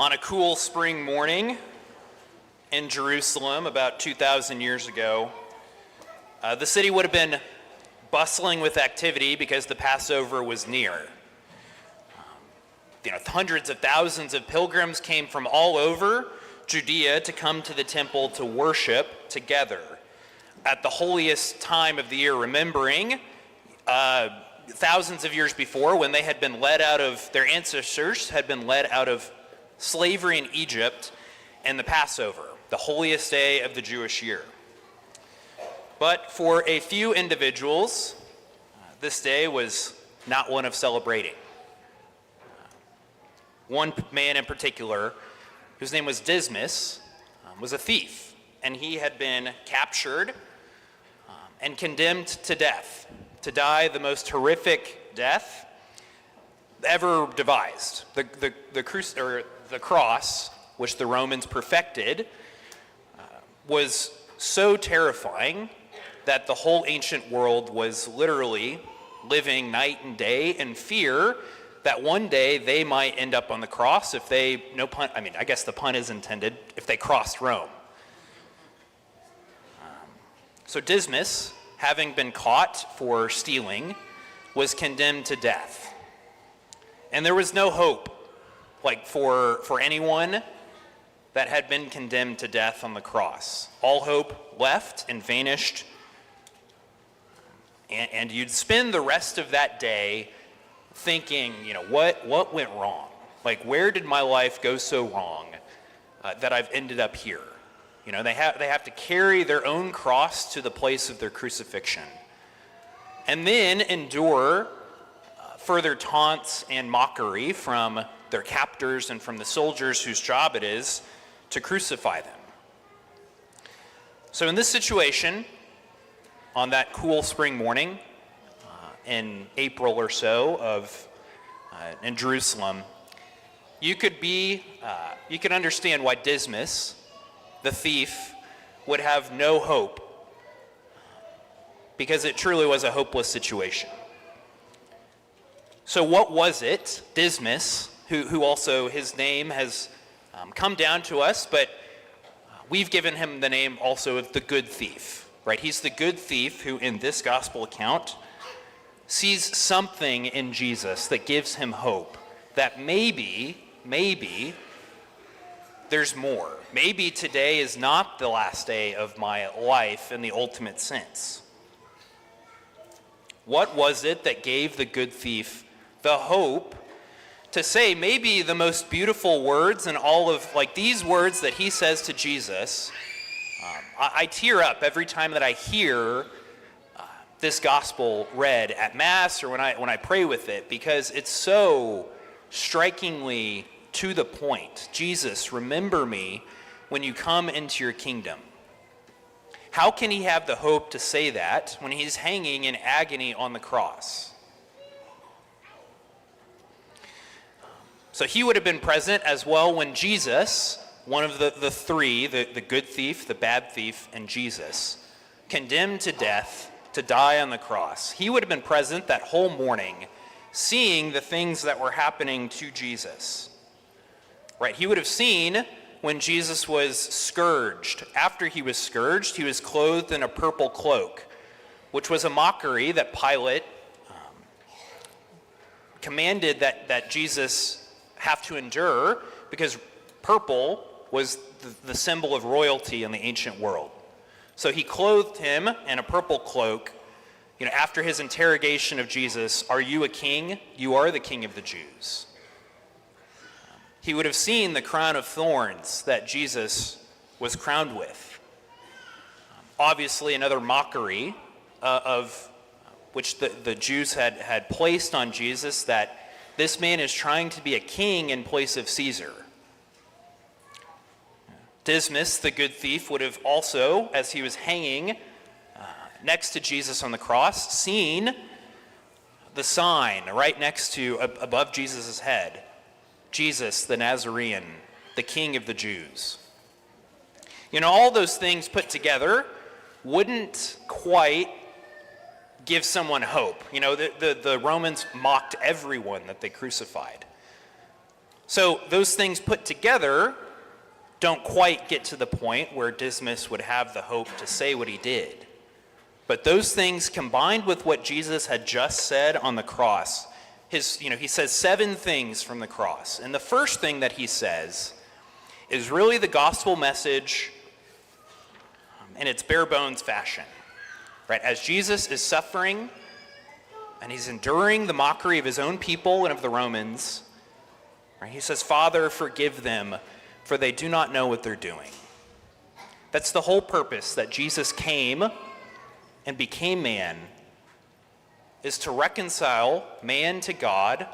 On a cool spring morning in Jerusalem about 2,000 years ago, the city would have been bustling with activity because the Passover was near. Hundreds of thousands of pilgrims came from all over Judea to come to the temple to worship together at the holiest time of the year, remembering thousands of years before when they had been led out of, their ancestors had been led out of slavery in Egypt, and the Passover, the holiest day of the Jewish year. But for a few individuals, this day was not one of celebrating. One man in particular, whose name was Dismas, was a thief, and he had been captured and condemned to death, to die the most horrific death ever devised. The cross, which the Romans perfected, was so terrifying that the whole ancient world was literally living night and day in fear that one day they might end up on the cross if they, no pun, I mean, I guess the pun is intended, if they crossed Rome. So Dismas, having been caught for stealing, was condemned to death. And there was no hope, for anyone that had been condemned to death on the cross. All hope left and vanished. And you'd spend the rest of that day thinking, what went wrong? Where did my life go so wrong that I've ended up here? They have to carry their own cross to the place of their crucifixion, and then endure further taunts and mockery from their captors and from the soldiers whose job it is to crucify them. So in this situation, on that cool spring morning in April or so in Jerusalem, you could understand why Dismas, the thief, would have no hope, because it truly was a hopeless situation. So what was it, Dismas, who also his name has come down to us, but we've given him the name also of the good thief, right? He's the good thief who, in this gospel account, sees something in Jesus that gives him hope that maybe there's more. Maybe today is not the last day of my life in the ultimate sense. What was it that gave the good thief the hope to say maybe the most beautiful words in all of, these words that he says to Jesus? I tear up every time that I hear this gospel read at Mass or when I pray with it, because it's so strikingly to the point. Jesus, remember me when you come into your kingdom. How can he have the hope to say that when he's hanging in agony on the cross? So he would have been present as well when Jesus, one of the three, the good thief, the bad thief, and Jesus, condemned to death to die on the cross. He would have been present that whole morning, seeing the things that were happening to Jesus. Right? He would have seen when Jesus was scourged. After he was scourged, he was clothed in a purple cloak, which was a mockery that Pilate commanded that Jesus have to endure, because purple was the symbol of royalty in the ancient world. So he clothed him in a purple cloak. After his interrogation of Jesus, "Are you a king? You are the king of the Jews." He would have seen the crown of thorns that Jesus was crowned with. Obviously, another mockery of which the Jews had placed on Jesus, that this man is trying to be a king in place of Caesar. Dismas, the good thief, would have also, as he was hanging next to Jesus on the cross, seen the sign right next to, above Jesus' head, Jesus the Nazarene, the King of the Jews. All those things put together wouldn't quite give someone hope. The Romans mocked everyone that they crucified. So those things put together don't quite get to the point where Dismas would have the hope to say what he did. But those things combined with what Jesus had just said on the cross, he says 7 things from the cross. And the first thing that he says is really the gospel message in its bare bones fashion. Right? As Jesus is suffering and he's enduring the mockery of his own people and of the Romans, right, he says, "Father, forgive them, for they do not know what they're doing." That's the whole purpose that Jesus came and became man, is to reconcile man to God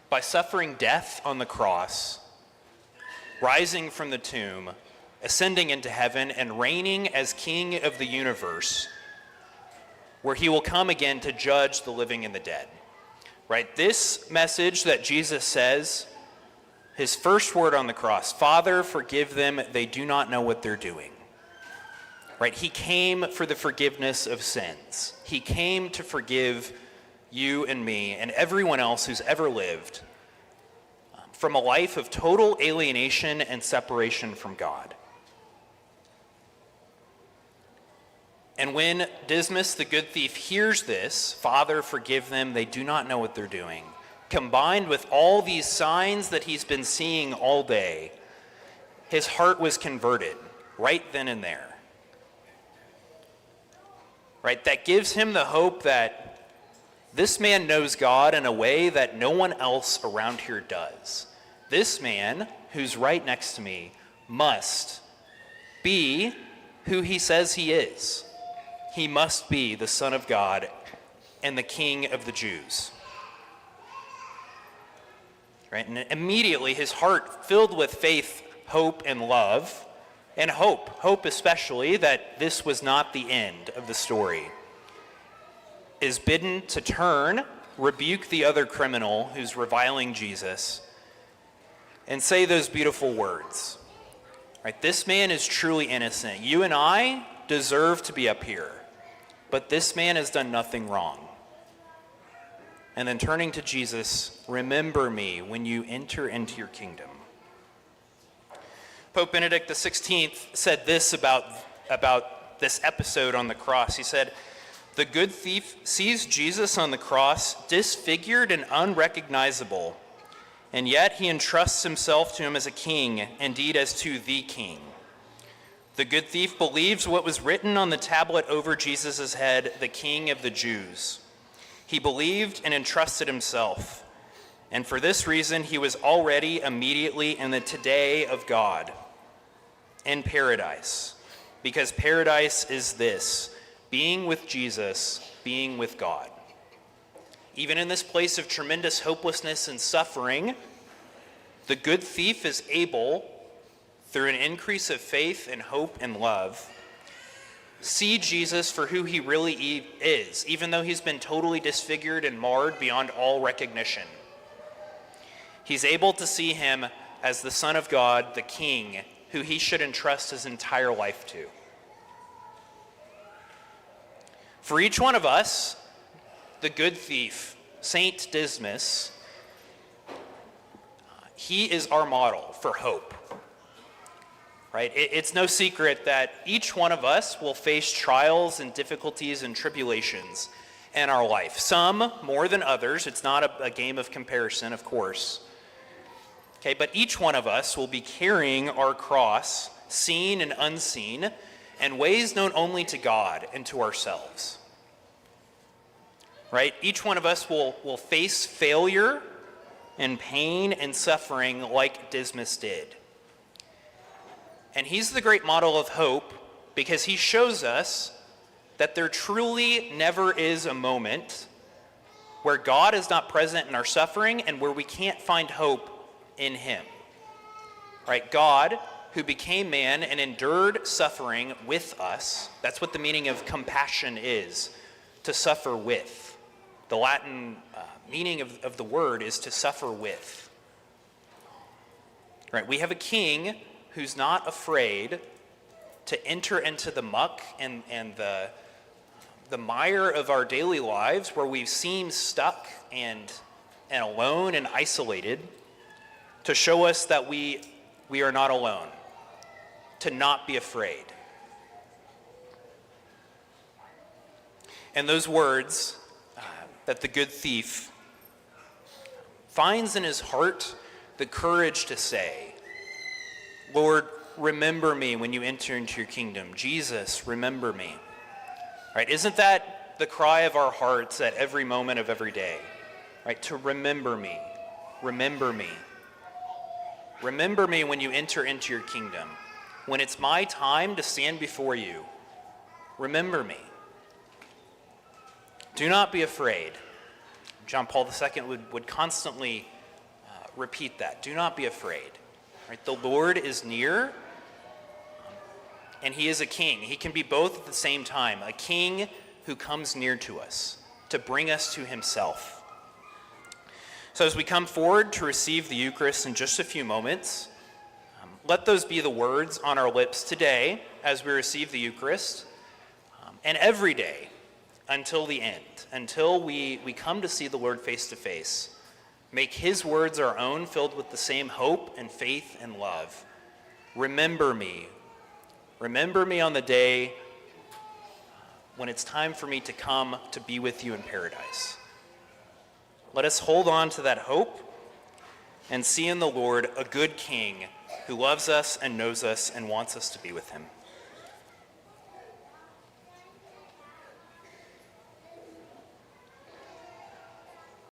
by suffering death on the cross, rising from the tomb, ascending into heaven, and reigning as King of the universe, where he will come again to judge the living and the dead. Right? This message that Jesus says, his first word on the cross, "Father, forgive them, they do not know what they're doing." Right? He came for the forgiveness of sins. He came to forgive you and me and everyone else who's ever lived from a life of total alienation and separation from God. And when Dismas, the good thief, hears this, "Father, forgive them, they do not know what they're doing," combined with all these signs that he's been seeing all day, his heart was converted right then and there. Right? That gives him the hope that this man knows God in a way that no one else around here does. This man, who's right next to me, must be who he says he is. He must be the Son of God and the King of the Jews. Right? And immediately his heart, filled with faith, hope, and love, and hope especially that this was not the end of the story, is bidden to turn, rebuke the other criminal who's reviling Jesus, and say those beautiful words. Right? This man is truly innocent. You and I deserve to be up here, but this man has done nothing wrong. And then turning to Jesus, "Remember me when you enter into your kingdom." Pope Benedict XVI said this about this episode on the cross. He said, "The good thief sees Jesus on the cross disfigured and unrecognizable, and yet he entrusts himself to him as a king, indeed as to the king. The good thief believes what was written on the tablet over Jesus' head, the King of the Jews. He believed and entrusted himself, and for this reason he was already immediately in the today of God, in paradise, because paradise is this, being with Jesus, being with God. Even in this place of tremendous hopelessness and suffering, the good thief is able, through an increase of faith and hope and love, see Jesus for who he really is, even though he's been totally disfigured and marred beyond all recognition. He's able to see him as the Son of God, the King, who he should entrust his entire life to. For each one of us, the good thief, Saint Dismas, he is our model for hope. Right? It's no secret that each one of us will face trials and difficulties and tribulations in our life. Some more than others. It's not a game of comparison, of course. Okay, but each one of us will be carrying our cross, seen and unseen, in ways known only to God and to ourselves. Right? Each one of us will face failure and pain and suffering like Dismas did. And he's the great model of hope because he shows us that there truly never is a moment where God is not present in our suffering and where we can't find hope in him. Right? God, who became man and endured suffering with us, that's what the meaning of compassion is, to suffer with. The Latin meaning of the word is to suffer with. Right? We have a king who's not afraid to enter into the muck and the mire of our daily lives where we seem stuck and alone and isolated, to show us that we are not alone, to not be afraid. And those words that the good thief finds in his heart the courage to say, Lord, remember me when you enter into your kingdom. Jesus, remember me. Right? Isn't that the cry of our hearts at every moment of every day? Right? To remember me. Remember me. Remember me when you enter into your kingdom. When it's my time to stand before you, remember me. Do not be afraid. John Paul II would constantly repeat that. Do not be afraid. Right? The Lord is near, and he is a king. He can be both at the same time. A king who comes near to us to bring us to himself. So as we come forward to receive the Eucharist in just a few moments, let those be the words on our lips today as we receive the Eucharist, and every day until the end, until we come to see the Lord face to face. Make his words our own, filled with the same hope and faith and love. Remember me. Remember me on the day when it's time for me to come to be with you in paradise. Let us hold on to that hope and see in the Lord a good king who loves us and knows us and wants us to be with him.